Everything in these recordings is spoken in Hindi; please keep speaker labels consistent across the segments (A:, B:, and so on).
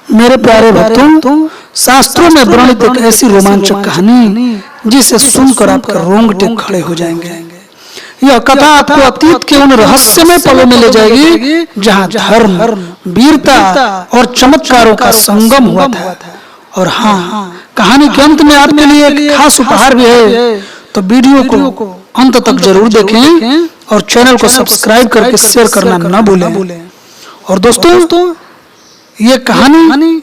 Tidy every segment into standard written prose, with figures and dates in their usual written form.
A: मेरे प्यारे भक्तों, शास्त्रों में वर्णित एक ऐसी रोमांचक कहानी जिसे सुनकर आपके रोंगटे खड़े हो जाएंगे। यह कथा आपको अतीत के उन रहस्यमय पलों में ले जाएगी जहां धर्म, वीरता और चमत्कारों का संगम हुआ था। और हाँ, कहानी के अंत में आपके लिए एक खास उपहार भी है, तो वीडियो को अंत तक जरूर देखें और चैनल को सब्सक्राइब करके शेयर करना न भूलें। और दोस्तों, ये कहानी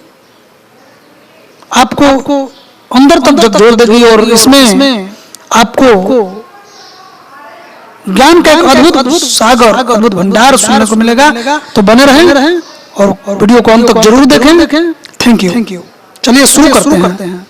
A: आपको अंदर तक जोड़ देगी और इसमें आपको ज्ञान का एक अद्भुत सागर, अद्भुत भंडार सुनने को मिलेगा। तो बने रहें और वीडियो को अंत तक जरूर देखें। Thank you. चलिए शुरू करते हैं।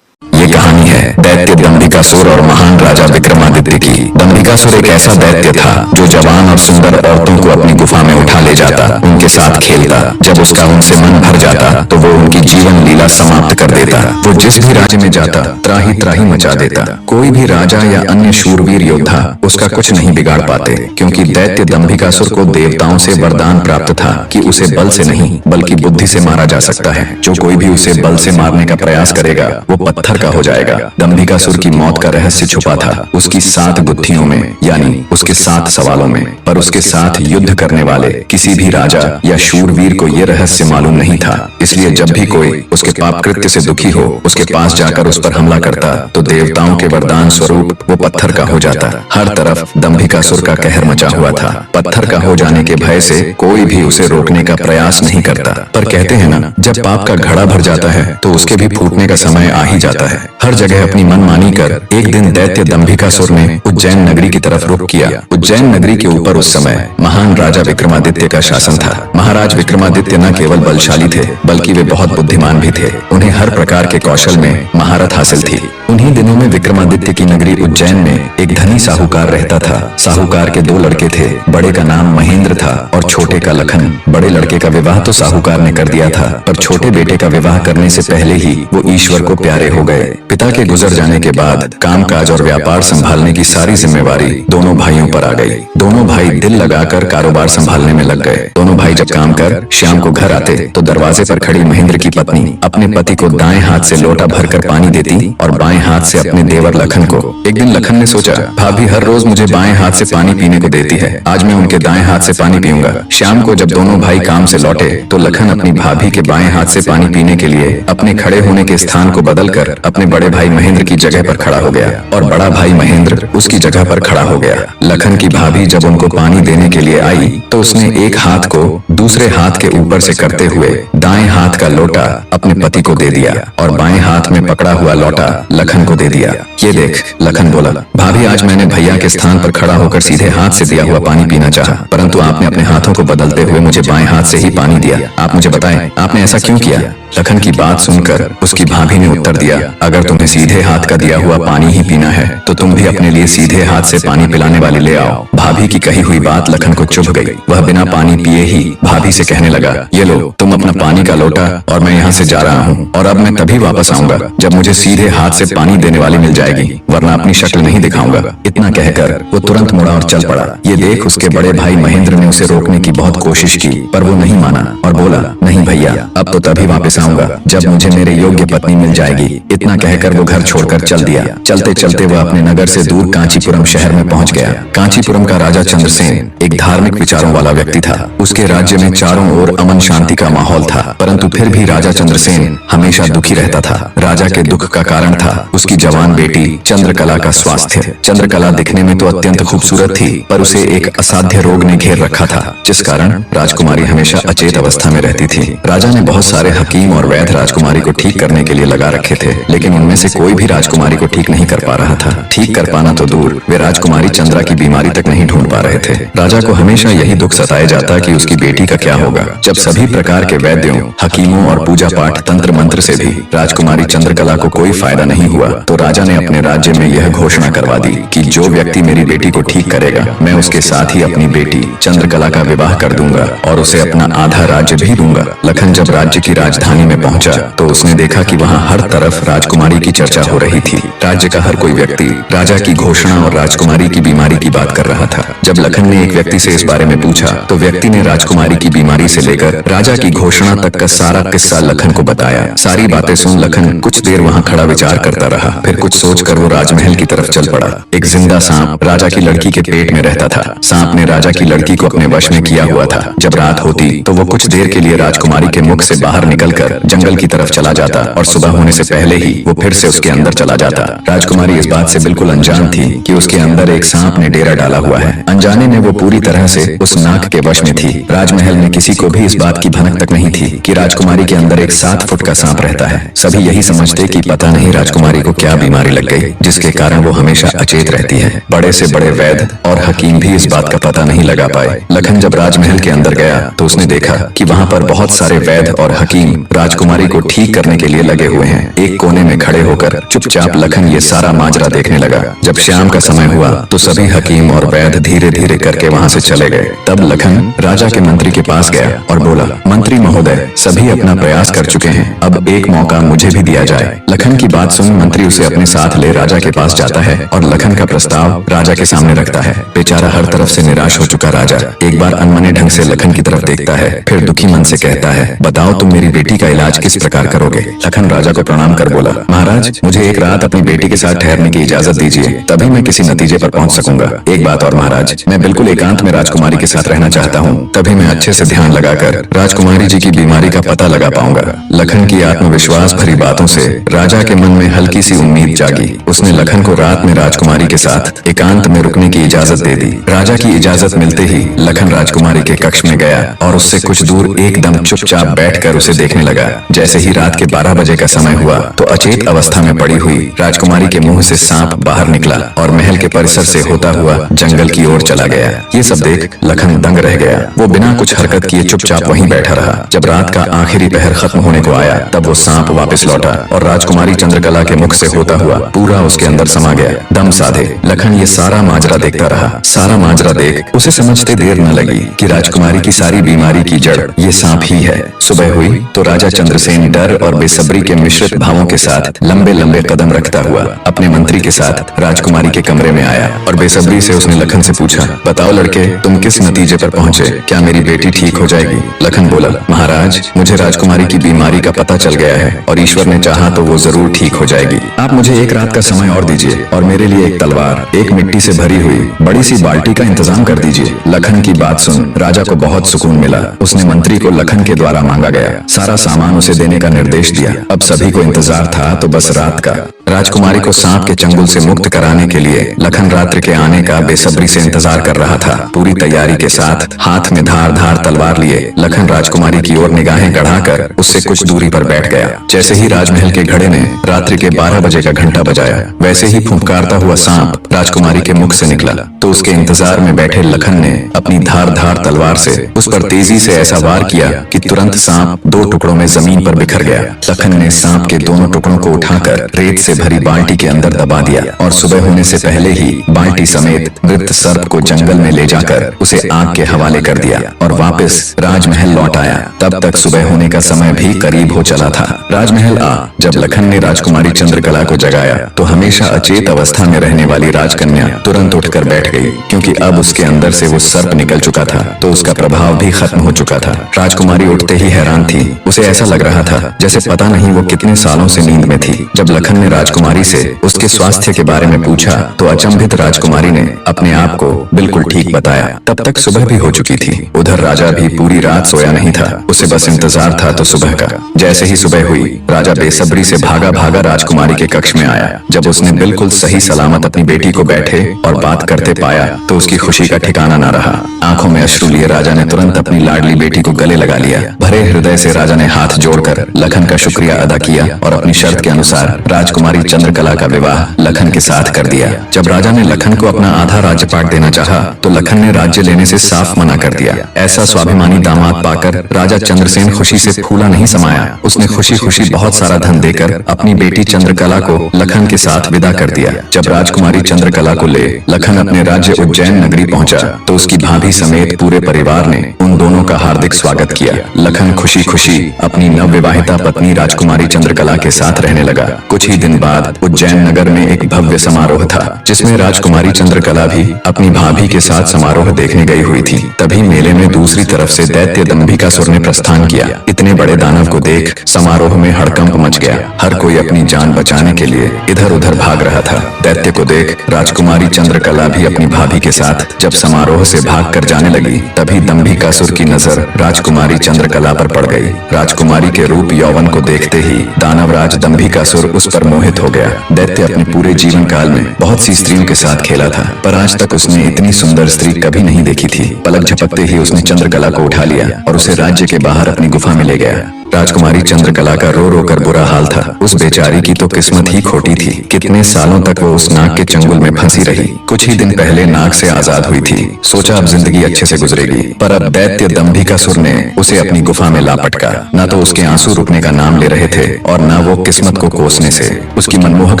B: ये कहानी है दैत्य दंभिकासुर और महान राजा विक्रमादित्य की। दंभिकासुर एक ऐसा दैत्य था जो जवान और सुंदर औरतों को अपनी गुफा में उठा ले जाता, उनके साथ खेलता। जब उसका उनसे मन भर जाता तो वो उनकी जीवन लीला समाप्त कर देता। वो जिस भी राज्य में जाता त्राही त्राही मचा देता। कोई भी राजा या अन्य शूरवीर योद्धा उसका कुछ नहीं बिगाड़ पाते, क्योंकि दैत्य दंभिकासुर को देवताओं से वरदान प्राप्त था कि उसे बल से नहीं बल्कि बुद्धि से मारा जा सकता है। जो कोई भी उसे बल से मारने का प्रयास करेगा वो पत्थर का हो जाएगा। दंभिकासुर की मौत का रहस्य छुपा था उसकी 7 बुद्धियों में, यानी उसके 7 सवालों में। पर उसके साथ युद्ध करने वाले किसी भी राजा या शूरवीर को यह रहस्य मालूम नहीं था। इसलिए जब भी कोई उसके पाप कृत्य से दुखी हो उसके पास जाकर उस पर हमला करता तो देवताओं के वरदान स्वरूप वो पत्थर का हो जाता। हर तरफ दंभिकासुर का कहर मचा हुआ था। पत्थर का हो जाने के भय से कोई भी उसे रोकने का प्रयास नहीं करता। पर कहते हैं ना, जब पाप का घड़ा भर जाता है तो उसके भी फूटने का समय आ ही जाता है। हर जगह अपनी मनमानी कर एक दिन दैत्य दंभिकासुर ने उज्जैन नगरी की तरफ रुख किया। उज्जैन नगरी के ऊपर उस समय महान राजा विक्रमादित्य का शासन था। महाराज विक्रमादित्य न केवल बलशाली थे बल्कि वे बहुत बुद्धिमान भी थे। उन्हें हर प्रकार के कौशल में महारत हासिल थी। उन्हीं दिनों में विक्रमादित्य की नगरी उज्जैन में एक धनी साहूकार रहता था। साहूकार के 2 लड़के थे। बड़े का नाम महेंद्र था और छोटे का लखन। बड़े लड़के का विवाह तो साहूकार ने कर दिया था, पर छोटे बेटे का विवाह करने से पहले ही वो ईश्वर को प्यारे हो गए। पिता के गुजर जाने के बाद कामकाज और व्यापार संभालने की सारी जिम्मेवारी दोनों भाइयों पर आ गई। दोनों भाई दिल लगाकर कारोबार संभालने में लग गए। दोनों भाई जब काम कर शाम को घर आते तो दरवाजे पर खड़ी महेंद्र की पत्नी अपने पति को दाएं हाथ से लोटा भरकर पानी देती और बाएं हाथ से अपने देवर लखन को। एक दिन लखन ने सोचा, भाभी हर रोज मुझे बाएं हाथ से पानी पीने को देती है, आज मैं उनके दाएं हाथ से पानी पीऊंगा। शाम को जब दोनों भाई काम से लौटे तो लखन अपनी भाभी के बाएं हाथ से पानी पीने के लिए अपने खड़े होने के स्थान को बदलकर अपने बड़े भाई महेंद्र की जगह पर खड़ा हो गया और बड़ा भाई महेंद्र उसकी जगह पर खड़ा हो गया। लखन की भाभी जब उनको पानी देने के लिए आई तो उसने एक हाथ को दूसरे हाथ के ऊपर से करते हुए दाएं हाथ का लोटा अपने पति को दे दिया और बाएं हाथ में पकड़ा हुआ लोटा लखन को दे दिया। ये देख, लखन बोला, भाभी आज मैंने भैया के स्थान पर खड़ा होकर सीधे हाथ से दिया हुआ पानी पीना चाहा, परंतु आपने अपने हाथों को बदलते हुए मुझे बाएं हाथ से ही पानी दिया। आप मुझे बताएं आपने ऐसा क्यों किया? लखन की बात सुनकर उसकी भाभी ने उत्तर दिया, अगर तुम्हें सीधे हाथ का दिया हुआ पानी ही पीना है तो तुम भी अपने लिए सीधे हाथ से पानी पिलाने वाली ले आओ। भाभी की कही हुई बात लखन को चुभ गई। वह बिना पानी पिए ही भाभी से कहने लगा, ये लो तुम अपना पानी का लोटा और मैं यहाँ से जा रहा हूँ और अब मैं तभी वापस आऊंगा जब मुझे सीधे हाथ से पानी देने वाली मिल जाएगी, वरना अपनी शक्ल नहीं दिखाऊंगा। इतना कहकर वो तुरंत मुड़ा और चल पड़ा। ये देख उसके बड़े भाई महेंद्र ने उसे रोकने की बहुत कोशिश की, पर वो नहीं माना और बोला, नहीं भैया अब तो तभी वापस आऊंगा जब मुझे मेरे योग्य पत्नी मिल जाएगी। इतना कहकर वो घर छोड़कर चल दिया। चलते चलते वह अपने नगर से दूर कांचीपुरम शहर में पहुंच गया। कांचीपुरम का राजा चंद्रसेन एक धार्मिक विचारों वाला व्यक्ति था। उसके राज्य में चारों ओर अमन शांति का माहौल था, परंतु फिर भी राजा चंद्रसेन हमेशा दुखी रहता था। राजा के दुख का कारण था उसकी जवान बेटी चंद्रकला का स्वास्थ्य। चंद्रकला दिखने में तो अत्यंत खूबसूरत थी, पर उसे एक असाध्य रोग ने घेर रखा था, जिस कारण राजकुमारी हमेशा अचेत अवस्था में रहती थी। राजा ने बहुत सारे हकीम और वैद्य राजकुमारी को ठीक करने के लिए लगा रखे थे, लेकिन उनमें से कोई भी राजकुमारी को ठीक नहीं कर पा रहा था। ठीक कर पाना तो दूर, वे राजकुमारी चंद्रा की बीमारी तक नहीं ढूंढ पा रहे थे। राजा को हमेशा यही दुख सताया जाता कि उसकी बेटी का क्या होगा। जब सभी प्रकार के वैद्यों, हकीमों और पूजा पाठ तंत्र मंत्र से भी राजकुमारी चंद्रकला को कोई फायदा नहीं हुआ तो राजा ने अपने राज्य में यह घोषणा करवा दी कि जो व्यक्ति मेरी बेटी को ठीक करेगा मैं उसके साथ ही अपनी बेटी चंद्रकला का विवाह कर दूंगा और उसे अपना आधा राज्य भी दूंगा। लखन जब राज्य की राजधानी में पहुंचा तो उसने देखा कि वहां हर तरफ राजकुमारी की चर्चा हो रही थी। राज्य का हर कोई व्यक्ति राजा की घोषणा और राजकुमारी की बीमारी की बात कर रहा था। जब लखन ने एक व्यक्ति से इस बारे में पूछा तो व्यक्ति ने राजकुमारी की बीमारी से लेकर राजा की घोषणा तक का सारा किस्सा लखन को बताया। सारी बातें सुन लखन कुछ देर वहाँ खड़ा विचार करता रहा, फिर कुछ सोचकर वो राजमहल की तरफ चल पड़ा। एक जिंदा सांप राजा की लड़की के पेट में रहता था। सांप ने राजा की लड़की को अपने वश में किया हुआ था। जब रात होती तो वो कुछ देर के लिए राजकुमारी के मुख से बाहर निकलकर जंगल की तरफ चला जाता और सुबह होने से पहले ही वो फिर से उसके अंदर चला जाता। राजकुमारी इस बात से बिल्कुल अनजान थी कि उसके अंदर एक सांप ने डेरा डाला हुआ है। अनजाने में वो पूरी तरह से उस नाग के वश में थी। राजमहल में किसी को भी इस बात की भनक तक नहीं थी कि राजकुमारी के अंदर एक 7 फुट का सांप रहता है। सभी यही समझते कि पता नहीं राजकुमारी को क्या बीमारी लग गई जिसके कारण वो हमेशा अचेत रहती है। बड़े से बड़े वैद्य और हकीम भी इस बात का पता नहीं लगा पाए। लखन जब राजमहल के अंदर गया तो उसने देखा कि वहाँ पर बहुत सारे वैद्य और हकीम राजकुमारी को ठीक करने के लिए लगे हुए हैं। एक कोने में खड़े होकर चुपचाप लखन ये सारा माजरा देखने लगा। जब शाम का समय हुआ तो सभी हकीम और वैद्य धीरे धीरे करके वहाँ से चले गए। तब लखन राजा के मंत्री के पास गया और बोला, मंत्री महोदय, सभी अपना प्रयास कर चुके हैं, अब एक मौका मुझे भी दिया जाए। लखन की बात सुन मंत्री उसे अपने साथ ले राजा के पास जाता है और लखन का प्रस्ताव राजा के सामने रखता है। बेचारा हर तरफ से निराश हो चुका राजा एक बार अनमने ढंग से लखन की तरफ देखता है, फिर दुखी मन से कहता है, बताओ तुम मेरी बेटी का इलाज किस प्रकार करोगे। लखन राजा को प्रणाम कर बोला, महाराज, मुझे एक रात अपनी बेटी के साथ ठहरने की इजाजत दीजिए, तभी मैं किसी नतीजे पर पहुंच सकूंगा। एक बात और महाराज, मैं बिल्कुल एकांत में राजकुमारी के साथ रहना चाहता हूँ, तभी मैं अच्छे से ध्यान लगाकर राजकुमारी जी की बीमारी का पता लगा पाऊंगा। लखन की आत्मविश्वास भरी बातों से राजा के मन में हल्की सी उम्मीद जागी। उसने लखन को रात में राजकुमारी के साथ एकांत में रुकने की इजाजत दे दी। राजा की इजाजत मिलते ही लखन राजकुमारी के कक्ष में गया और उससे कुछ दूर एकदम चुपचाप बैठकर उसे देखने लगा। जैसे ही रात के 12 बजे का समय हुआ तो अचेत अवस्था में पड़ी हुई राजकुमारी के मुंह से सांप बाहर निकला और महल के परिसर से होता हुआ जंगल की ओर चला गया। ये सब देख लखन दंग रह गया। वो बिना कुछ हरकत किए चुपचाप वहीं बैठा रहा। जब रात का आखिरी पहर खत्म होने को आया तब वो सांप वापस लौटा और राजकुमारी चंद्रकला के मुख से होता हुआ पूरा उसके अंदर समा गया। दम साधे लखन ये सारा माजरा देखता रहा। सारा माजरा देख उसे समझते देर न लगी कि राजकुमारी की सारी बीमारी की जड़ ये सांप ही है। सुबह हुई तो राजा चंद्रसेन डर और बेसब्री के मिश्रित भावों के साथ लंबे लंबे कदम रखता हुआ अपने मंत्री के साथ राजकुमारी के कमरे में आया और बेसब्री से उसने लखन से पूछा, बताओ लड़के, तुम किस नतीजे पर पहुंचे? क्या मेरी बेटी ठीक हो जाएगी? लखन बोला, महाराज, मुझे राजकुमारी की बीमारी का पता चल गया है और ईश्वर ने चाहा तो वो जरूर ठीक हो जाएगी। आप मुझे एक रात का समय और दीजिए और मेरे लिए एक तलवार, एक मिट्टी से भरी हुई बड़ी सी बाल्टी का इंतजाम कर दीजिए। लखन की बात सुन राजा को बहुत सुकून मिला। उसने मंत्री को लखन के द्वारा मांगा गया सारा सामान उसे देने का निर्देश दिया। अब सभी को इंतजार था तो बस रात का। राजकुमारी को सांप के चंगुल से मुक्त कराने के लिए लखन रात्रि के आने का बेसब्री से इंतजार कर रहा था। पूरी तैयारी के साथ हाथ में धार धार तलवार लिए लखन राजकुमारी की ओर निगाहें गढ़ाकर उससे कुछ दूरी पर बैठ गया। जैसे ही राजमहल के घड़े ने रात्रि के 12 बजे का घंटा बजाया वैसे ही फुंफकारता हुआ सांप राजकुमारी के मुख से निकला तो उसके इंतजार में बैठे लखन ने अपनी धार धार तलवार से उस पर तेजी से ऐसा वार किया कि तुरंत सांप 2 टुकड़ों में जमीन पर बिखर गया। लखन ने सांप के दोनों टुकड़ों को उठाकर रेत से भरी बाल्टी के अंदर दबा दिया और सुबह होने से पहले ही बाल्टी समेत मृत सर्प को जंगल में ले जाकर उसे आग के हवाले कर दिया और वापस राजमहल लौट आया। तब तक सुबह होने का समय भी करीब हो चला था। राजमहल जब लखन ने राजकुमारी चंद्रकला को जगाया तो हमेशा अचेत अवस्था में रहने वाली राजकन्या तुरंत उठकर बैठ गई, क्योंकि अब उसके अंदर से वो सर्प निकल चुका था तो उसका प्रभाव भी खत्म हो चुका था। राजकुमारी उठते ही हैरान थी। उसे ऐसा लग रहा था जैसे पता नहीं वो कितने सालों से नींद में थी। जब लखन ने राजकुमारी से उसके स्वास्थ्य के बारे में पूछा तो अचंभित राजकुमारी ने अपने आप को बिल्कुल ठीक बताया। तब तक सुबह भी हो चुकी थी। उधर राजा भी पूरी रात सोया नहीं था। उसे बस इंतजार था तो सुबह का। जैसे ही सुबह हुई राजा बेसब्री से भागा भागा राजकुमारी के कक्ष में आया। जब उसने बिल्कुल सही सलामत अपनी बेटी को बैठे और बात करते पाया तो उसकी खुशी का ठिकाना न रहा। आंखों में अश्रु लिए राजा ने तुरंत अपनी लाडली बेटी को गले लगा लिया। भरे हृदय से राजा ने हाथ जोड़कर लखन का शुक्रिया अदा किया और अपनी शर्त के अनुसार राजकुमारी चंद्रकला का विवाह लखन के साथ कर दिया। जब राजा ने लखन को अपना आधा राज्यपाट देना चाहा तो लखन ने राज्य लेने से साफ मना कर दिया। ऐसा स्वाभिमानी दामाद पाकर राजा चंद्रसेन खुशी से फूला नहीं समाया। उसने खुशी खुशी बहुत सारा धन देकर अपनी बेटी चंद्रकला को लखन के साथ विदा कर दिया। जब राजकुमारी चंद्रकला को ले लखन अपने राज्य उज्जैन नगरी पहुंचा तो उसकी भाभी समेत पूरे परिवार ने उन दोनों का हार्दिक स्वागत किया। लखन खुशी खुशी अपनी नवविवाहिता पत्नी राजकुमारी चंद्रकला के साथ रहने लगा। कुछ ही दिन बाद उज्जैन नगर में एक भव्य समारोह था, जिसमें राजकुमारी चंद्रकला भी अपनी भाभी के साथ समारोह देखने गई हुई थी। तभी मेले में दूसरी तरफ से दैत्य दंभिकासुर ने प्रस्थान किया। इतने बड़े दानव को देख समारोह में हड़कंप मच गया। हर कोई अपनी जान बचाने के लिए इधर उधर भाग रहा था। दैत्य को देख राजकुमारी चंद्रकला भी अपनी भाभी के साथ जब समारोह से भाग कर जाने लगी, तभी दंभिकासुर की नजर राजकुमारी चंद्रकला पर पड़ गई। राजकुमारी के रूप यौवन को देखते ही दानवराज दंभिकासुर उस पर मोहित हो गया। दैत्य अपने पूरे जीवन काल में बहुत सी स्त्रियों के साथ खेला था, पर आज तक उसने इतनी सुंदर स्त्री कभी नहीं देखी थी। पलक झपकते ही उसने चंद्रकला को उठा लिया और उसे राज्य के बाहर अपनी गुफा में ले गया। राजकुमारी चंद्रकला का रो रो कर बुरा हाल था। उस बेचारी की तो किस्मत ही खोटी थी। कितने सालों तक वो उस नाग के चंगुल में फंसी रही। कुछ ही दिन पहले नाग से आजाद हुई थी। सोचा अब जिंदगी अच्छे से गुजरेगी, पर अब दैत्य दंभिकासुर ने उसे अपनी गुफा में ला पटका। न तो उसके आंसू रुकने का नाम ले रहे थे और न वो किस्मत को कोसने से। उसकी मनमोहक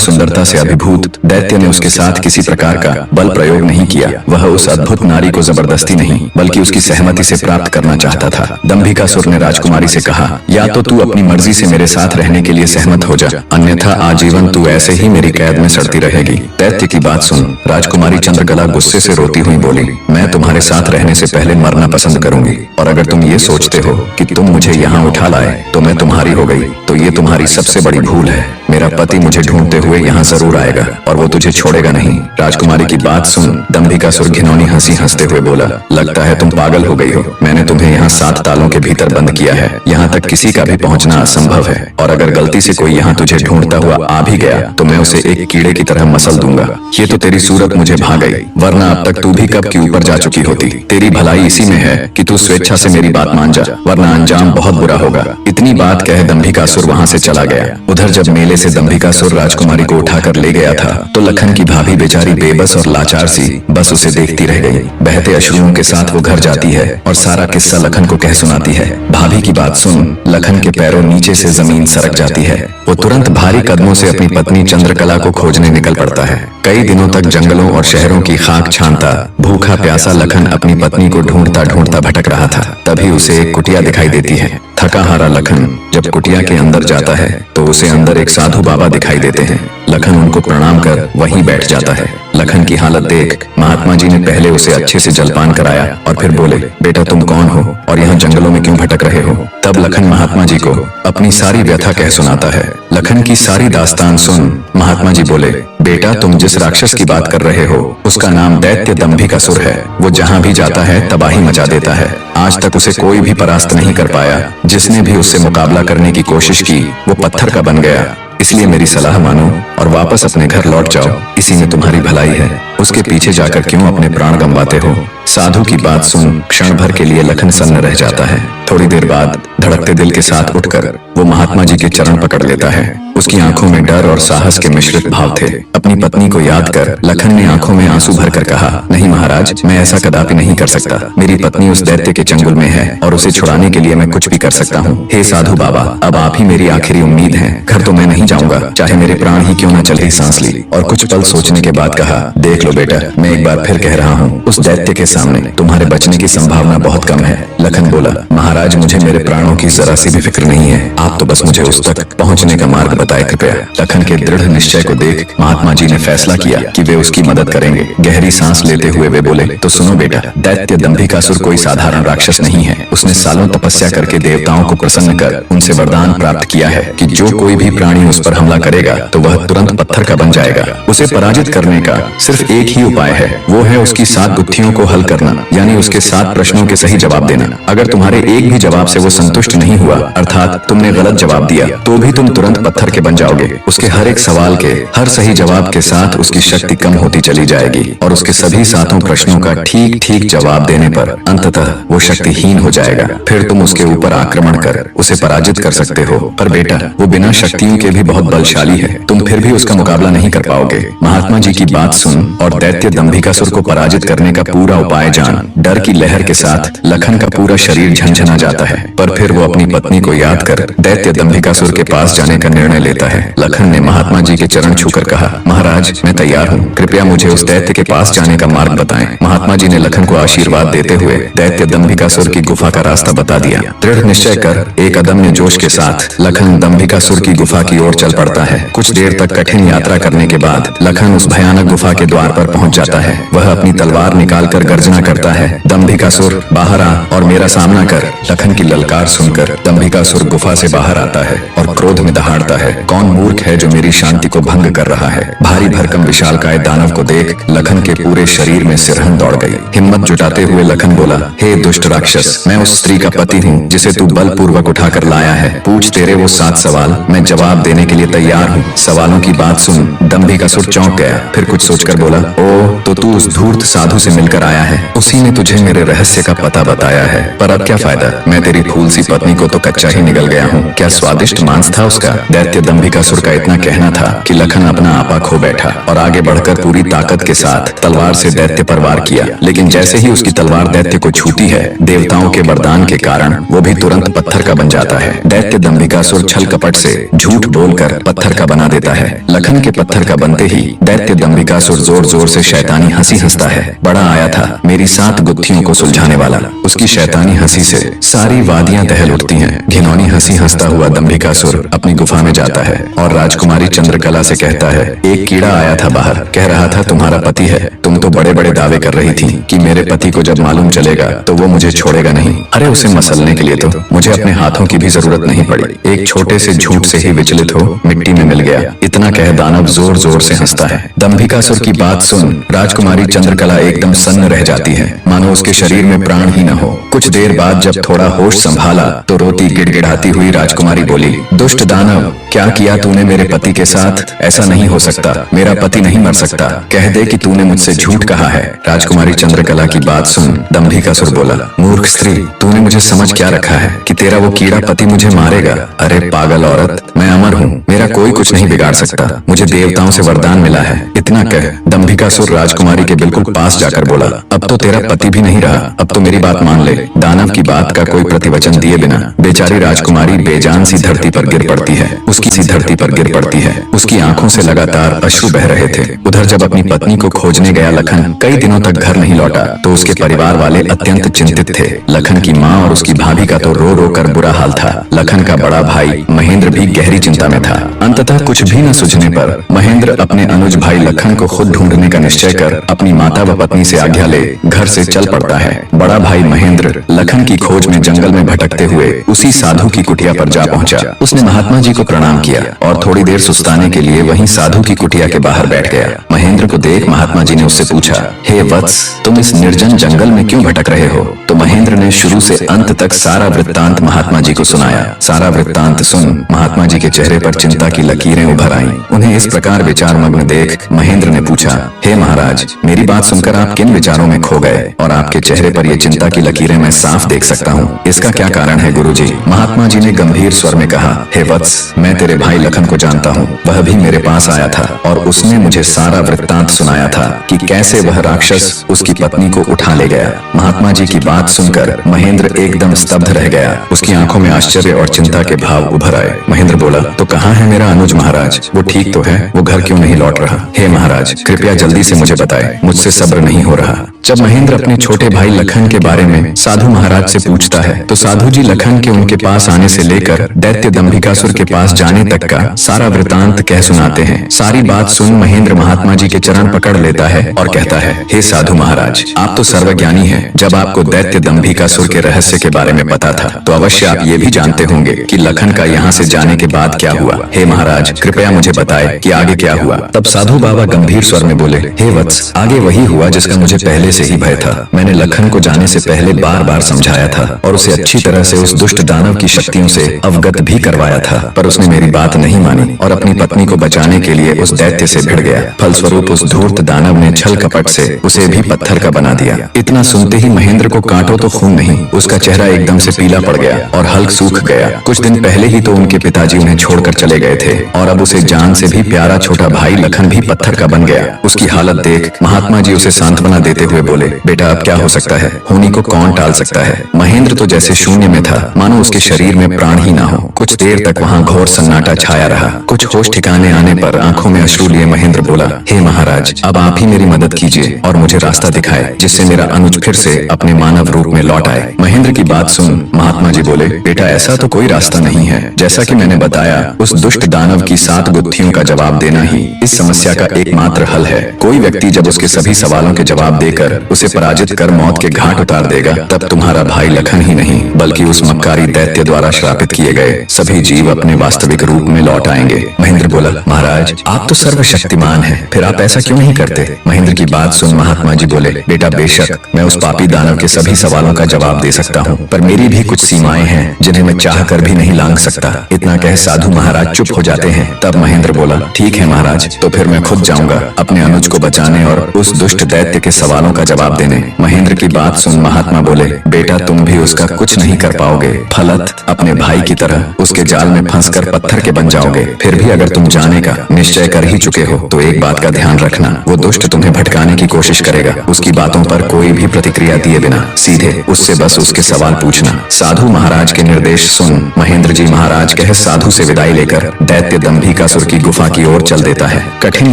B: सुंदरता से अभिभूत दैत्य ने उसके साथ किसी प्रकार का बल प्रयोग नहीं किया। वह उस अद्भुत नारी को जबरदस्ती नहीं बल्कि उसकी सहमति से प्राप्त करना चाहता था। दंभिकासुर ने राजकुमारी से कहा, या तो तू अपनी मर्जी से मेरे साथ रहने के लिए सहमत हो जा, अन्यथा आजीवन तू ऐसे ही मेरी कैद में सड़ती रहेगी। दैत्य की बात सुन राजकुमारी चंद्रकला गुस्से से रोती हुई बोली, मैं तुम्हारे साथ रहने से पहले मरना पसंद करूंगी, और अगर तुम ये सोचते हो कि तुम मुझे यहाँ उठा लाए तो मैं तुम्हारी हो गई, तो ये तुम्हारी सबसे बड़ी भूल है। मेरा पति मुझे ढूंढते हुए यहाँ जरूर आएगा और वो तुझे छोड़ेगा नहीं। राजकुमारी की बात सुन दंभिकासुर घिनौनी हंसी हंसते हुए बोला, लगता है तुम पागल हो गई हो। मैंने तुम्हें यहाँ 7 तालों के भीतर बंद किया है। यहाँ तक किसी का भी पहुँचना असंभव है, और अगर गलती से कोई यहाँ तुझे ढूंढता हुआ आ भी गया तो मैं उसे एक कीड़े की तरह मसल दूंगा। ये तो तेरी सूरत मुझे भा गई, वरना अब तक तू भी कब की ऊपर जा चुकी होती। तेरी भलाई इसी में है कि तू स्वेच्छा से मेरी बात मान जा, वरना अंजाम बहुत बुरा होगा। इतनी बात कह दंभिकासुर वहाँ से चला गया। उधर जब मेले से दंभिकासुर राजकुमारी को उठाकर ले गया था तो लखन की भाभी बेचारी बेबस और लाचार सी बस उसे देखती रह गई। बहते अश्रुओं के साथ वो घर जाती है और सारा किस्सा लखन को कह सुनाती है। भाभी की बात सुन लखन के पैरों नीचे से जमीन सरक जाती है। वो तुरंत भारी कदमों से अपनी पत्नी चंद्रकला को खोजने निकल पड़ता है। कई दिनों तक जंगलों और शहरों की खाक छानता भूखा प्यासा लखन अपनी पत्नी को ढूंढता ढूंढता भटक रहा था। तभी उसे एक कुटिया दिखाई देती है। थका हारा लखन जब कुटिया के अंदर जाता है तो उसे अंदर एक साधु बाबा दिखाई देते हैं। लखन उनको प्रणाम कर वहीं बैठ जाता है। लखन की हालत देख महात्मा जी ने पहले उसे अच्छे से जलपान कराया और फिर बोले, बेटा तुम कौन हो और यहाँ जंगलों में क्यों भटक रहे हो। तब लखन महात्मा जी को अपनी सारी व्यथा कह सुनाता है। लखन की सारी दास्तान सुन महात्मा जी बोले, बेटा तुम जिस राक्षस की बात कर रहे हो उसका नाम दैत्य दंभिकासुर है। वो जहाँ भी जाता है तबाही मचा देता है। आज तक उसे कोई भी परास्त नहीं कर पाया। जिसने भी उससे मुकाबला करने की कोशिश की वो पत्थर का बन गया। इसलिए मेरी सलाह मानो और वापस अपने घर लौट जाओ, इसी में तुम्हारी भलाई है। उसके पीछे जाकर क्यों अपने प्राण गंवाते हो। साधु की बात सुन क्षण भर के लिए लखन सन्न रह जाता है। थोड़ी देर बाद धड़कते दिल के साथ उठकर वो महात्मा जी के चरण पकड़ लेता है। उसकी आंखों में डर और साहस के मिश्रित भाव थे। अपनी पत्नी को याद कर लखन ने आंखों में आंसू भरकर कहा, नहीं महाराज मैं ऐसा कदापि नहीं कर सकता। मेरी पत्नी उस दैत्य के चंगुल में है और उसे छुड़ाने के लिए मैं कुछ भी कर सकता हूँ। हे साधु बाबा अब आप ही मेरी आखिरी उम्मीद है। घर तो मैं नहीं जाऊंगा, चाहे मेरे प्राण ही क्यों न चले। सांस ली और कुछ पल सोचने के बाद कहा, देख लो बेटा मैं एक बार फिर कह रहा हूँ, उस दैत्य के सामने तुम्हारे बचने की संभावना बहुत कम है। लखन बोला, महाराज मुझे मेरे प्राणों की जरा सी भी फिक्र नहीं है, आप तो बस मुझे उस तक पहुँचने का मार्ग बताए कृपया। लखन के दृढ़ निश्चय को देख महात्मा जी ने फैसला किया कि वे उसकी मदद करेंगे। गहरी सांस लेते हुए वे बोले, तो सुनो बेटा, दैत्य दंभिकासुर कोई साधारण राक्षस नहीं है। उसने सालों तपस्या करके देवताओं को प्रसन्न कर उनसे वरदान प्राप्त किया है कि जो कोई भी प्राणी उस पर हमला करेगा तो वह तुरंत पत्थर का बन जाएगा। उसे पराजित करने का सिर्फ एक ही उपाय है, वो है उसकी 7 गुत्थियों को हल करना, यानी उसके 7 प्रश्नों के सही जवाब देना। अगर तुम्हारे एक भी जवाब से वो संतुष्ट नहीं हुआ, अर्थात तुमने गलत जवाब दिया, तो भी तुम तुरंत पत्थर के बन जाओगे। उसके हर एक सवाल के हर सही जवाब के साथ उसकी शक्ति कम होती चली जाएगी और उसके सभी 7 प्रश्नों का ठीक ठीक जवाब देने पर अंततः वो शक्तिहीन हो जाएगा। फिर तुम उसके ऊपर आक्रमण कर उसे पराजित कर सकते हो। पर बेटा वो बिना शक्तियों के भी बहुत बलशाली है, तुम फिर भी उसका मुकाबला नहीं कर पाओगे। महात्मा जी की बात सुन और दैत्य दंभिकासुर को पराजित करने का पूरा उपाय जान। डर की लहर के साथ लखन का पूरा शरीर झंझना जाता है, पर फिर वो अपनी पत्नी को याद कर दैत्य दंभिकासुर के पास जाने का निर्णय लेता है। लखन ने महात्मा जी के चरण छूकर कहा, महाराज मैं तैयार हूँ, कृपया मुझे उस दैत्य के पास जाने का मार्ग बताएं। महात्मा जी ने लखन को आशीर्वाद देते हुए दैत्य दंभिकासुर की गुफा का रास्ता बता दिया। दृढ़ निश्चय कर एक अदम्य जोश के साथ लखन दंभिकासुर की गुफा की ओर चल पड़ता है। कुछ देर तक कठिन यात्रा करने के बाद लखन उस भयानक गुफा के द्वार पर पहुंच जाता है। वह अपनी तलवार निकालकर गर्जना करता है, दंभिकासुर बाहर आ और मेरा सामना कर। लखन की ललकार सुनकर दंभिकासुर गुफा से बाहर आता है और क्रोध में दहाड़ता है, कौन मूर्ख है जो मेरी शांति को भंग कर रहा है। भारी भरकम विशालकाय दानव को देख लखन के पूरे शरीर में सिरहन दौड़ गई। हिम्मत जुटाते हुए लखन बोला, हे दुष्ट राक्षस, मैं उस स्त्री का पति हूँ जिसे तू बलपूर्वक उठाकर लाया है। पूछ तेरे वो 7 सवाल, मैं जवाब देने के लिए तैयार हूँ। सवालों की बात सुन दंभिकासुर चौंक गया, फिर कुछ सोचकर बोला, ओ तो तू उस धूर्त साधु से मिलकर आया है, उसी ने तुझे मेरे रहस्य का पता बताया है। पर अब क्या फायदा, मैं तेरी फूल सी पत्नी को तो कच्चा ही निगल गया हूँ। क्या स्वादिष्ट मांस था उसका। दैत्य दंभिकासुर का इतना कहना था कि लखन अपना आपा खो बैठा और आगे बढ़कर पूरी ताकत के साथ तलवार से दैत्य पर वार किया। लेकिन जैसे ही उसकी तलवार दैत्य को छूती है, देवताओं के वरदान के कारण वो भी तुरंत पत्थर का बन जाता है। दैत्य दंभिकासुर छल कपट से झूठ बोलकर पत्थर का बना देता है। लखन के पत्थर का बनते ही दैत्य दंभिकासुर जोर जोर से शैतानी हंसी हंसता है। बड़ा आया था मेरी 7 गुत्थियों को सुलझाने वाला। उसकी शैतानी हंसी से सारी वादियां दहल उठती हैं। घिनौनी हंसी हंसता हुआ दंभिकासुर अपनी गुफा में जाता है और राजकुमारी चंद्रकला से कहता है, एक कीड़ा आया था बाहर, कह रहा था तुम्हारा पति है। तुम तो बड़े बड़े दावे कर रही थी कि मेरे पति को जब मालूम चलेगा तो वो मुझे छोड़ेगा नहीं। अरे उसे मसलने के लिए तो मुझे अपने हाथों की भी जरूरत नहीं पड़ी। एक छोटे से झूठ से ही विचलित हो मिट्टी में मिल गया। इतना कह दानव जोर जोर से हंसता है। दंभिकासुर की बात सुन राजकुमारी चंद्रकला एकदम सन्न रह जाती है, मानो उसके शरीर में प्राण ही न हो। कुछ देर बाद जब थोड़ा होश संभाला तो रोती गिड़गिड़ाती हुई राजकुमारी बोली, दुष्ट दानव, क्या किया तूने मेरे पति के साथ। ऐसा नहीं हो सकता, मेरा पति नहीं मर सकता। कह दे कि तूने मुझसे झूठ कहा है। राजकुमारी चंद्रकला की बात सुन दंभिकासुर बोला, मूर्ख स्त्री, तूने मुझे समझ क्या रखा है कि तेरा वो कीड़ा पति मुझे मारेगा। अरे पागल औरत, मैं अमर हूँ, मेरा कोई कुछ नहीं बिगाड़ सकता। मुझे देवताओं से वरदान मिला है। इतना कह दंभिकासुर राजकुमारी के बिल्कुल पास जाकर बोला, अब तो तेरा पति भी नहीं रहा, अब तो मेरी बात मान ले। दानव की बात का कोई प्रतिवचन दिए बिना बेचारी राजकुमारी बेजान सी धरती पर गिर पड़ती है। उसकी सी धरती पर गिर पड़ती है। उसकी आंखों से लगातार अश्रु बह रहे थे। उधर जब अपनी पत्नी को खोजने गया लखन कई दिनों तक घर नहीं लौटा तो उसके परिवार वाले अत्यंत चिंतित थे। लखन की माँ और उसकी भाभी का तो रो रो कर बुरा हाल था। लखन का बड़ा भाई महेंद्र भी गहरी चिंता में था। अंततः कुछ भी न सूझने पर महेंद्र अपने अनुज भाई लखन को खुद ढूंढने का निश्चय कर अपनी माता व पत्नी से आज्ञा ले घर से चल पड़ता है। बड़ा भाई महेंद्र लखन की खोज में जंगल में भटकते हुए उसी साधु की कुटिया पर जा पहुंचा। उसने महात्मा जी को प्रणाम किया और थोड़ी देर सुस्ताने के लिए वहीं साधु की कुटिया के बाहर बैठ गया। महेंद्र को देख महात्मा जी ने उससे पूछा, हे वत्स, तुम इस निर्जन जंगल में क्यों भटक रहे हो। तो महेंद्र ने शुरू से अंत तक सारा वृत्तांत महात्मा जी को सुनाया। सारा वृत्तांत सुन महात्मा जी के चेहरे पर चिंता की लकीरें उभर आईं। उन्हें इस प्रकार विचार मग्न देख महेंद्र ने पूछा, हे महाराज, मेरी बात सुनकर आप किन विचारों में खो गए और आपके चेहरे पर ये चिंता की लकीरें मैं साफ देख सकता हूँ। इसका क्या कारण है गुरुजी। महात्मा जी ने गंभीर स्वर में कहा, हे वत्स, मैं तेरे भाई लखन को जानता हूँ। वह भी मेरे पास आया था और उसने मुझे सारा वृत्तांत सुनाया था कि कैसे वह राक्षस उसकी पत्नी को उठा ले गया। महात्मा जी की बात सुनकर महेंद्र एकदम स्तब्ध रह गया। उसकी आंखों में आश्चर्य और चिंता के भाव उभर आए। महेंद्र बोला, तो कहाँ है मेरा अनुज महाराज, वो ठीक तो है, वो घर क्यों नहीं लौट रहा। हे महाराज, कृपया जल्दी से मुझे बताएं, मुझसे सब्र नहीं हो रहा। जब महेंद्र अपने छोटे भाई लखन के बारे में साधु महाराज से पूछता है तो साधु जी लखन के उनके पास आने से लेकर दैत्य दंभिकासुर के पास जाने तक का सारा वृतांत कह सुनाते हैं। सारी बात सुन महेंद्र महात्मा जी के चरण पकड़ लेता है और कहता है, हे साधु महाराज, आप तो सर्वज्ञानी हैं। जब आपको दैत्य दंभिकासुर के रहस्य के बारे में पता था तो अवश्य आप ये भी जानते होंगे कि लखन का यहाँ से जाने के बाद क्या हुआ। हे महाराज, कृपया मुझे बताएं कि आगे क्या हुआ। तब साधु बाबा गंभीर स्वर में बोले, हे वत्स, आगे वही हुआ जिसका मुझे पहले से ही भय था। मैंने लखन को जाने से पहले बार बार समझाया था और उसे अच्छी तरह से उस दुष्ट दानव की शक्तियों से अवगत भी करवाया था, पर उसने मेरी बात नहीं मानी और अपनी पत्नी को बचाने के लिए उस दैत्य से भिड़ गया। फलस्वरूप उस धूर्त दानव ने छल कपट से उसे भी पत्थर का बना दिया। इतना सुनते ही महेंद्र को कांटो तो खून नहीं, उसका चेहरा एकदम से पीला पड़ गया और हल्क सूख गया। कुछ दिन पहले ही तो उनके पिताजी उन्हें छोड़कर चले गए थे और अब उसे जान से भी प्यारा छोटा भाई लखन भी पत्थर का बन गया। उसकी हालत देख महात्मा जी उसे सांत्वना देते हुए बोले, बेटा अब क्या हो सकता है, होनी को कौन टाल सकता है। महेंद्र तो जैसे शून्य में था, मानो उसके शरीर में प्राण ही ना हो। कुछ देर तक वहाँ घोर सन्नाटा छाया रहा। कुछ होश ठिकाने आने पर आंखों में अश्रु लिए महेंद्र बोला, हे महाराज, अब आप ही मेरी मदद कीजिए और मुझे रास्ता दिखाए, जिससे मेरा अनुज फिर से अपने मानव रूप में लौट आए। महेंद्र की बात सुन महात्मा जी बोले, बेटा ऐसा तो कोई रास्ता नहीं है। जैसा कि मैंने बताया, उस दुष्ट दानव की 7 गुत्थियों का जवाब देना ही इस समस्या का एकमात्र हल है। कोई व्यक्ति जब उसके सभी सवालों के जवाब देकर उसे पराजित कर मौत के घाट उतार देगा, तब तुम्हारा भाई लखन ही नहीं बल्कि उस मक्कारी दैत्य द्वारा श्रापित किए गए सभी जीव अपने वास्तविक रूप में लौट आएंगे। महेंद्र बोला, महाराज आप तो सर्वशक्तिमान हैं, फिर आप ऐसा क्यों नहीं करते। महेंद्र की बात सुन महात्मा जी बोले, बेटा बेशक मैं उस पापी दानव के सभी सवालों का जवाब दे सकता हूँ, पर मेरी भी कुछ सीमाएं हैं जिन्हें मैं चाह कर भी नहीं लांघ सकता। इतना कह साधु महाराज चुप हो जाते हैं। तब महेंद्र बोला, ठीक है महाराज, तो फिर मैं खुद जाऊंगा अपने अनुज को बचाने और उस दुष्ट दैत्य के सवालों का जवाब देने। महेंद्र की बात सुन महात्मा बोले, बेटा तुम भी उसका कुछ नहीं कर पाओगे, फलत अपने भाई की तरह उसके जाल में फंसकर पत्थर के बन जाओगे। फिर भी अगर तुम जाने का निश्चय कर ही चुके हो तो एक बात का ध्यान रखना, वो दुष्ट तुम्हें भटकाने की कोशिश करेगा। उसकी बातों पर कोई भी प्रतिक्रिया दिए बिना सीधे उससे बस उसके सवाल पूछना। साधु महाराज के निर्देश सुन महेंद्र जी महाराज कह साधु से विदाई लेकर दैत्य दंभिकासुर की गुफा की ओर चल देता है। कठिन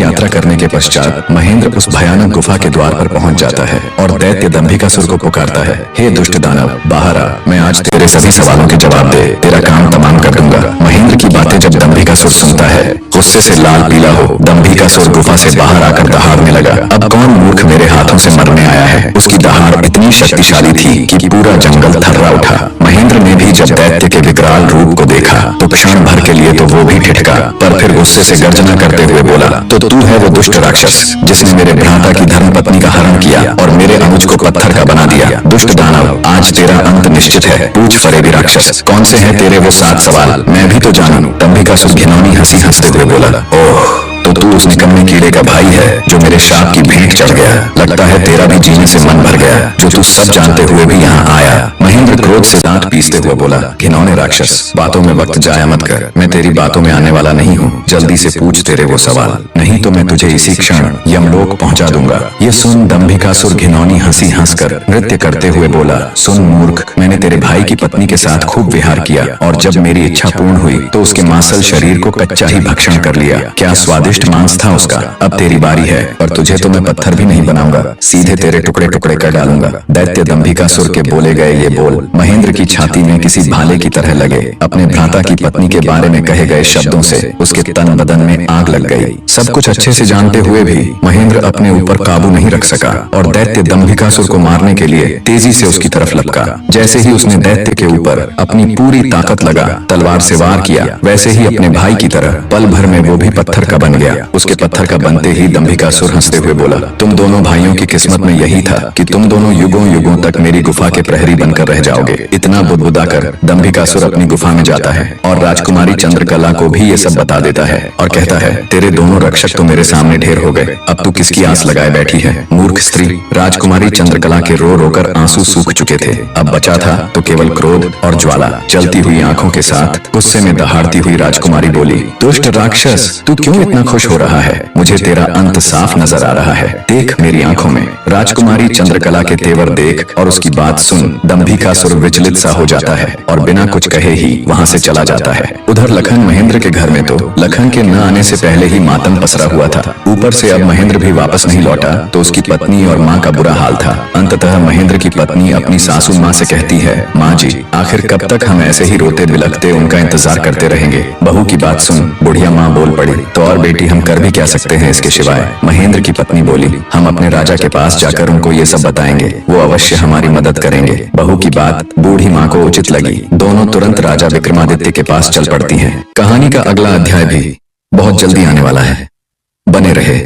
B: यात्रा करने के पश्चात महेंद्र उस भयानक गुफा के द्वार पर पहुंच जाता है और दैत्य दंभिकासुर को पुकारता है, हे दुष्ट दानव बाहर आ, मैं आज तेरे सभी सवालों के जवाब दे तेरा काम तमाम कर दूंगा। महेंद्र की बातें जब दंभिकासुर सुनता है, गुस्से से लाल पीला हो दंभिकासुर गुफा से बाहर आकर दहाड़ने लगा। अब कौन मूर्ख मेरे हाथों से मरने आया है। उसकी दहाड़ इतनी शक्तिशाली थी कि पूरा जंगल थर्रा उठा। महेंद्र ने भी जब दैत्य के विकराल रूप को देखा तो क्षण भर के लिए तो वो भी ठिठका, पर फिर गुस्से से गर्जना करते हुए बोला, तो तू है वो दुष्ट राक्षस जिसने मेरे भ्राता की धर्मपत्नी का हरण किया और मेरे अनुज को पत्थर का बना दिया। दुष्ट दानव आज तेरा अंत निश्चित है। पूछ फरेबी राक्षस, कौन से हैं तेरे वो 7 सवाल, मैं भी तो जानूं। दंभिकासुर घिनौनी हंसी हंसते हुए बोला, ओह तो तू उस निकम्मे कीड़े का भाई है जो मेरे शाप की भेंट चढ़ गया। लगता है तेरा भी जीने से मन भर गया, जो तू सब जानते हुए भी यहाँ आया। महेंद्र क्रोध से दांत पीसते हुए बोला, घिनौने राक्षस बातों में वक्त जाया मत कर, मैं तेरी बातों में आने वाला नहीं हूँ। जल्दी से पूछ तेरे वो सवाल, नहीं तो मैं तुझे इसी क्षण यमलोक पहुँचा दूंगा। ये सुन दंभिकासुर घिनौनी हंसी हंसकर नृत्य करते हुए बोला, सुन मूर्ख, मैंने तेरे भाई की पत्नी के साथ खूब विहार किया और जब मेरी इच्छा पूर्ण हुई तो उसके मांसल शरीर को कच्चा ही भक्षण कर लिया। क्या स्वादिष्ट मांस था उसका। अब तेरी बारी है और तुझे तो मैं पत्थर भी नहीं बनाऊंगा, सीधे तेरे टुकड़े टुकड़े कर डालूंगा। दैत्य दंभिकासुर के बोले गए ये बोल महेंद्र की छाती में किसी भाले की तरह लगे। अपने भ्राता की पत्नी के बारे में कहे गए शब्दों से उसके तन बदन में आग लग गई। सब कुछ अच्छे से जानते हुए भी महेंद्र अपने ऊपर काबू नहीं रख सका और दैत्य दंभिकासुर को मारने के लिए तेजी से उसकी तरफ लपका। जैसे ही उसने दैत्य के ऊपर अपनी पूरी ताकत लगा तलवार से वार किया, वैसे ही अपने भाई की तरह पल भर में वो भी पत्थर का बन गया। उसके पत्थर का बनते ही दंभिकासुर हंसते हुए बोला, तुम दोनों भाइयों की किस्मत में यही था कि तुम दोनों युगों युगों तक मेरी गुफा के प्रहरी बनकर रह जाओगे। इतना बुदबुदाकर दंभिकासुर अपनी गुफा में जाता है और राजकुमारी चंद्रकला को भी ये सब बता देता है और कहता है, तेरे दोनों रक्षक तो मेरे सामने ढेर हो गए, अब तू किसकी आस लगाए बैठी है। मूर्ख स्त्री। राजकुमारी चंद्रकला के रो रोकर आंसू सूख चुके थे, अब बचा था तो केवल क्रोध और ज्वाला। जलती हुई आंखों के साथ गुस्से में दहाड़ती हुई राजकुमारी बोली, दुष्ट राक्षस तू क्यों इतना खुश हो रहा है, मुझे तेरा अंत साफ नजर आ रहा है, देख मेरी आंखों में। राजकुमारी चंद्रकला के तेवर देख और उसकी बात सुन दंभिकासुर विचलित सा हो जाता है और बिना कुछ कहे ही वहां से चला जाता है। उधर लखन महेंद्र के घर में तो लखन के न आने से पहले ही मातम पसरा हुआ था। ऊपर से अब महेंद्र भी वापस नहीं लौटा तो उसकी पत्नी और माँ का बुरा हाल था। अंततः महेंद्र की पत्नी अपनी सासू माँ से कहती है, माँ जी आखिर कब तक हम ऐसे ही रोते बिलखते उनका इंतजार करते रहेंगे। बहू की बात सुन बुढ़िया माँ बोल पड़ी, तो और बेटी हम कर भी क्या सकते हैं इसके सिवाय। महेंद्र की पत्नी बोली, हम अपने राजा के पास जाकर उनको ये सब बताएंगे, वो अवश्य हमारी मदद करेंगे। बहू की बात बूढ़ी माँ को उचित लगी। दोनों तुरंत राजा विक्रमादित्य के पास चल पड़ती हैं। कहानी का अगला अध्याय भी बहुत जल्दी आने वाला है, बने रहे।